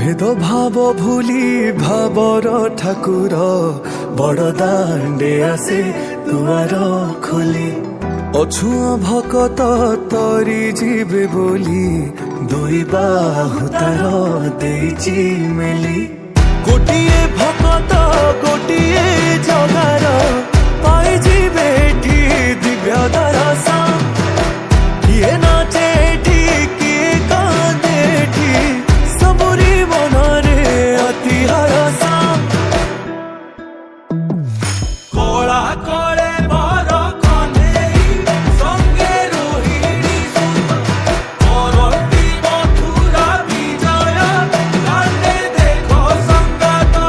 भेद भाव भूली भावर ठाकुर बड़ दांडे आसे दुआर खोली अछुआ भकत तरी जीवे बोली दुई बाहु तार देइची मेली गोटिए भकत गोटिए जगार पाई जीवे ठी दिव्य दर्शन किए नाचे ठी किए कांदे ठी सबुरी मनरे अति हरसा कोला कोले बर कन्हेई संगे रोहिणी सुत करती मथुरा विजय कांदे देखो संगत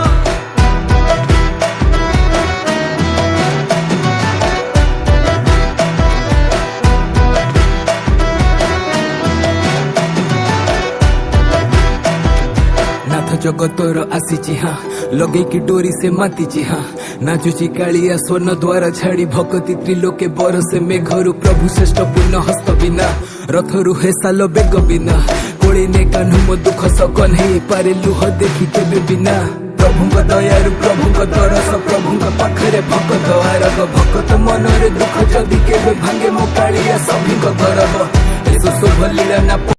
नाथ जगतर आसीची हाँ लगे की डोरी से मातीची हाँ नाचुची कालिया स्वर्ण द्वार छाड़ी भक्ति त्रिलोके बरसे मेघरु प्रभु श्रेष्ठ पूर्ण हस्त बिना रथरु हे साल बेग बिना कोड़ी ने कान्हु मो दुख सकन हे पारे लुह देखी केबे बिना प्रभुंक दयारु प्रभुंक दरस प्रभुंक पाखरे भकत आरग भकत मनरे दुख जदि केबे भांगे मो कालिया सभिंक गरब एसो शोभ लीला ना